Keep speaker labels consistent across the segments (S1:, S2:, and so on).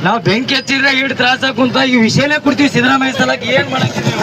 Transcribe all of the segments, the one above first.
S1: ನಾವು ಬೆಂಕಿ ಹಚ್ಚಿದ್ರೆ ಇಟ್ಟು ತ್ರಾಸ ಕುಂತ ಈ ವಿಷಯನೇ ಕೊಡ್ತೀವಿ ಸಿದ್ದರಾಮಯ್ಯ ಸಲಕ್ಕೆ ಏನ್ ಮಾಡಕ್ತೀವಿ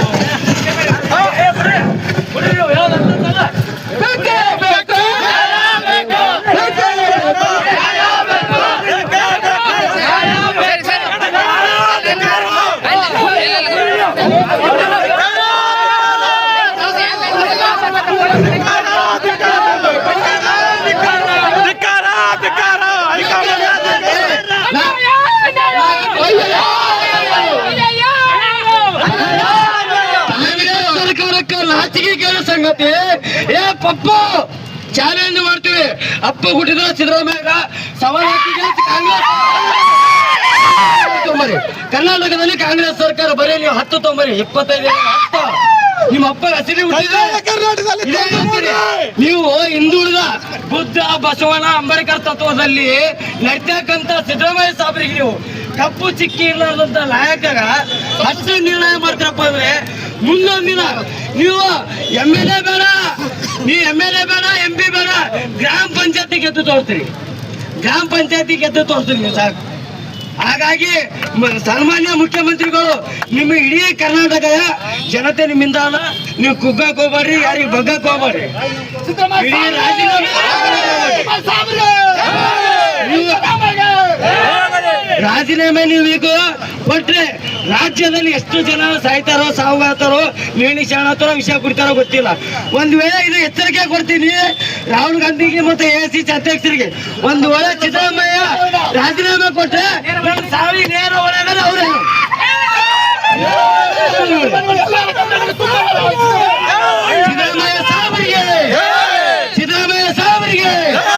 S1: ಸಂಗತಿ ಏ ಪಪ್ಪ ಚಾಲೆಂಜ್ ಮಾಡ್ತೀವಿ. ಅಪ್ಪ ಹುಟ್ಟಿದ ಸಿದ್ದರಾಮಯ್ಯ ಸವಾಲ್ ತೊಂಬರಿ ಕರ್ನಾಟಕದಲ್ಲಿ ಕಾಂಗ್ರೆಸ್ ಸರ್ಕಾರ ಬರೀ ನೀವು 10 ತೊಂಬರಿ 25 10 ನಿಮ್ಮ ಅಪ್ಪ ಹಸಿರಿ ನೀವು ಹಿಂದುಳಿದ ಬುದ್ಧ ಬಸವಣ್ಣ ಅಂಬೇಡ್ಕರ್ ತತ್ವದಲ್ಲಿ ನಡ್ತಕ್ಕಂತ ಸಿದ್ದರಾಮಯ್ಯ ಸಾಬ್ರಿಗೆ ನೀವು ಕಪ್ಪು ಚಿಕ್ಕಿ ಇರ್ಲಾರ್ದಂತ ನಾಯಕರ ಅಷ್ಟು ನಿರ್ಣಯ ಮಾಡ್ತಾರಪ್ಪ ಅಂದ್ರೆ ಮುಂದೊಂದು ದಿನ ನೀವು MLA ಬೇಡ, ನೀವು MLA ಬೇಡ, MP ಬೇಡ, ಗ್ರಾಮ ಪಂಚಾಯತಿ ಗೆದ್ದು ತೋರ್ತೀರಿ, ಗ್ರಾಮ ಪಂಚಾಯತಿ ಗೆದ್ದು ತೋರ್ತೀರಿ ನೀವು ಸಾಕು. ಹಾಗಾಗಿ ಸನ್ಮಾನ್ಯ ಮುಖ್ಯಮಂತ್ರಿಗಳು ನಿಮ್ಮ ಇಡೀ ಕರ್ನಾಟಕದ ಜನತೆ ನಿಮ್ಮಿಂದ ನೀವು ಕುಗ್ಗಕ್ಕೆ ಹೋಗ್ಬೇಡ್ರಿ, ಯಾರಿಗೆ ಬಗ್ಗಕ್ಕೆ ಹೋಗ್ಬೇಡ್ರಿ. ಇಡೀ ರಾಜೀನಾಮೆ ನೀವು ಈಗ ಕೊಟ್ರೆ ರಾಜ್ಯದಲ್ಲಿ ಎಷ್ಟು ಜನ ಸಾಯ್ತಾರೋ ಸಾವುಗಾತಾರೋ ನೇಣಿ ಶಾಣತಾರೋ ವಿಷಯ ಕೊಡ್ತಾರೋ ಗೊತ್ತಿಲ್ಲ. ಒಂದ್ ವೇಳೆ ಇದು ಎಚ್ಚರಿಕೆ ಕೊಡ್ತೀನಿ ರಾಹುಲ್ ಗಾಂಧಿಗೆ ಮತ್ತೆ AICC ಅಧ್ಯಕ್ಷರಿಗೆ, ಒಂದು ವೇಳೆ ಸಿದ್ದರಾಮಯ್ಯ ರಾಜೀನಾಮೆ ಕೊಟ್ರೆ ಸಾವಿಗೆ ನೇರ ಹೊಣೆಗಾರ ಅವರೇ.